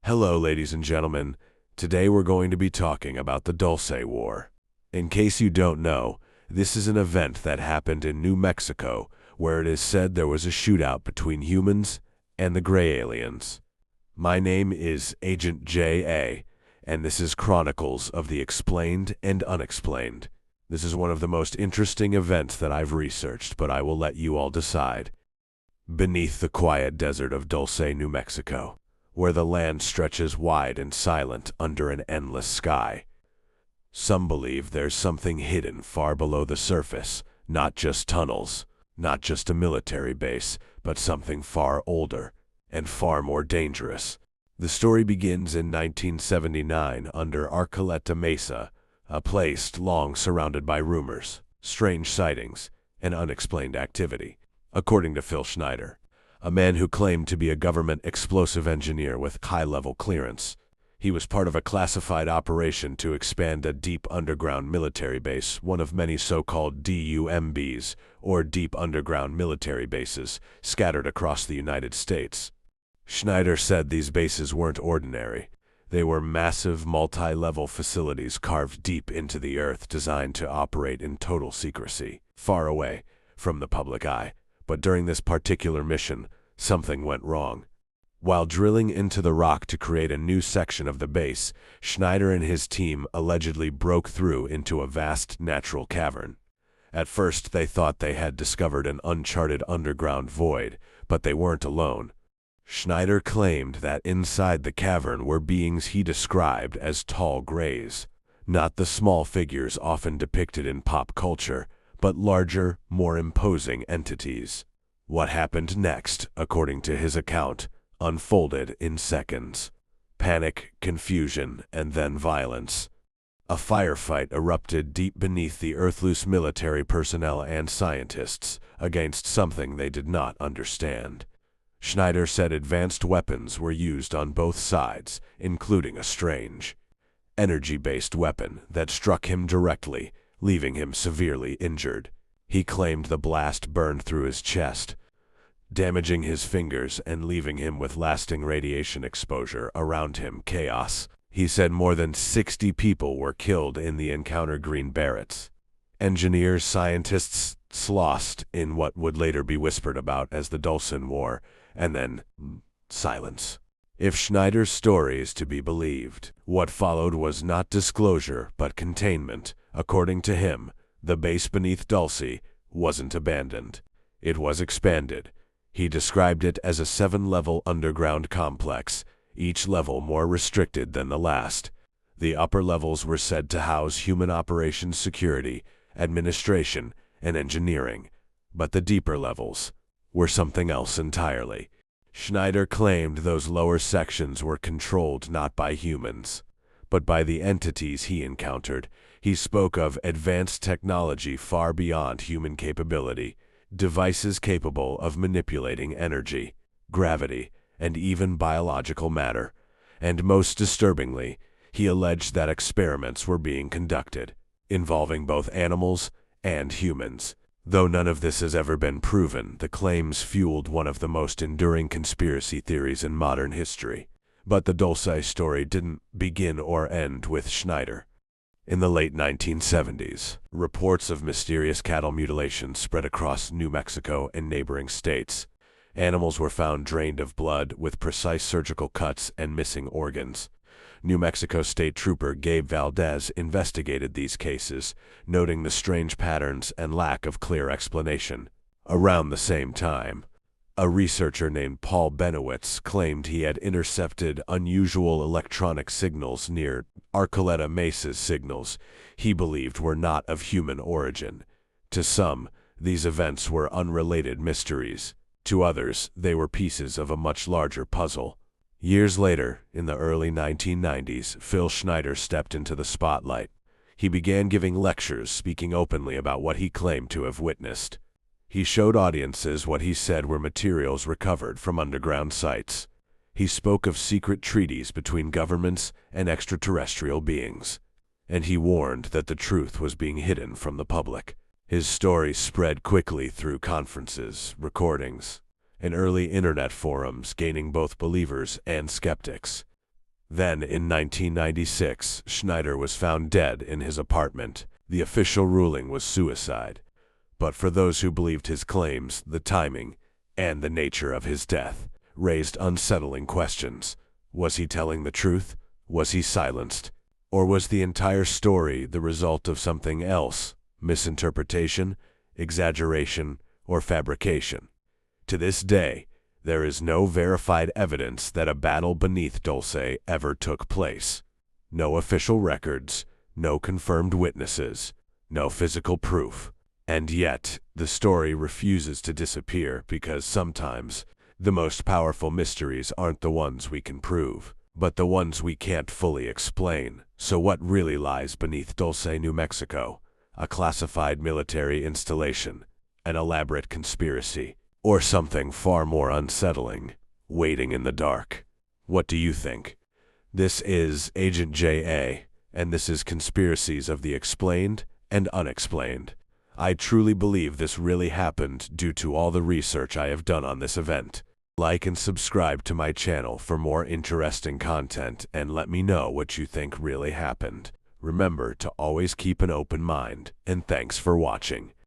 Hello, ladies and gentlemen. Today we're going to be talking about the Dulce War. In case you don't know, this is an event that happened in New Mexico, where it is said there was a shootout between humans and the gray aliens. My name is Agent J.A., and this is Chronicles of the Explained and Unexplained. This is one of the most interesting events that I've researched, but I will let you all decide. Beneath the quiet desert of Dulce, New Mexico, where the land stretches wide and silent under an endless sky, some believe there's something hidden far below the surface, not just tunnels, not just a military base, but something far older and far more dangerous. The story begins in 1979 under Arcoleta Mesa, a place long surrounded by rumors, strange sightings, and unexplained activity. According to Phil Schneider, a man who claimed to be a government explosive engineer with high-level clearance. He was part of a classified operation to expand a deep underground military base, one of many so-called DUMBs, or deep underground military bases, scattered across the United States. Schneider said these bases weren't ordinary. They were massive, multi-level facilities carved deep into the earth designed to operate in total secrecy, far away from the public eye. But during this particular mission, something went wrong. While drilling into the rock to create a new section of the base, Schneider and his team allegedly broke through into a vast natural cavern. At first, they thought they had discovered an uncharted underground void, but they weren't alone. Schneider claimed that inside the cavern were beings he described as tall grays, not the small figures often depicted in pop culture, but larger, more imposing entities. What happened next, according to his account, unfolded in seconds. Panic, confusion, and then violence. A firefight erupted deep beneath the earth-loose military personnel and scientists against something they did not understand. Schneider said advanced weapons were used on both sides, including a strange, energy-based weapon that struck him directly, leaving him severely injured. He claimed the blast burned through his chest, damaging his fingers and leaving him with lasting radiation exposure around him. Chaos. He said more than 60 people were killed in the encounter. Green Berets, engineers, scientists, lost in what would later be whispered about as the Dulce War, and then silence. If Schneider's story is to be believed, what followed was not disclosure but containment. According to him, the base beneath Dulce wasn't abandoned. It was expanded. He described it as a 7-level underground complex, each level more restricted than the last. The upper levels were said to house human operations security, administration, and engineering, but the deeper levels were something else entirely. Schneider claimed those lower sections were controlled not by humans, but by the entities he encountered. He spoke of advanced technology far beyond human capability, devices capable of manipulating energy, gravity, and even biological matter. And most disturbingly, he alleged that experiments were being conducted, involving both animals and humans. Though none of this has ever been proven, the claims fueled one of the most enduring conspiracy theories in modern history. But the Dulce story didn't begin or end with Schneider. In the late 1970s, reports of mysterious cattle mutilations spread across New Mexico and neighboring states. Animals were found drained of blood, with precise surgical cuts and missing organs. New Mexico State Trooper Gabe Valdez investigated these cases, noting the strange patterns and lack of clear explanation. Around the same time, a researcher named Paul Benowitz claimed he had intercepted unusual electronic signals near Arcoleta Mesa's. Signals he believed were not of human origin. To some, these events were unrelated mysteries. To others, they were pieces of a much larger puzzle. Years later, in the early 1990s, Phil Schneider stepped into the spotlight. He began giving lectures, speaking openly about what he claimed to have witnessed. He showed audiences what he said were materials recovered from underground sites. He spoke of secret treaties between governments and extraterrestrial beings, and he warned that the truth was being hidden from the public. His story spread quickly through conferences, recordings, and early internet forums, gaining both believers and skeptics. Then, in 1996, Schneider was found dead in his apartment. The official ruling was suicide. But for those who believed his claims, the timing and the nature of his death raised unsettling questions. Was he telling the truth? Was he silenced? Or was the entire story the result of something else? Misinterpretation, exaggeration, or fabrication? To this day, there is no verified evidence that a battle beneath Dulce ever took place. No official records, no confirmed witnesses, no physical proof. And yet, the story refuses to disappear because sometimes the most powerful mysteries aren't the ones we can prove, but the ones we can't fully explain. So what really lies beneath Dulce, New Mexico? A classified military installation, an elaborate conspiracy, or something far more unsettling, waiting in the dark? What do you think? This is Agent J.A., and this is Conspiracies of the Explained and Unexplained. I truly believe this really happened due to all the research I have done on this event. Like and subscribe to my channel for more interesting content and let me know what you think really happened. Remember to always keep an open mind, and thanks for watching.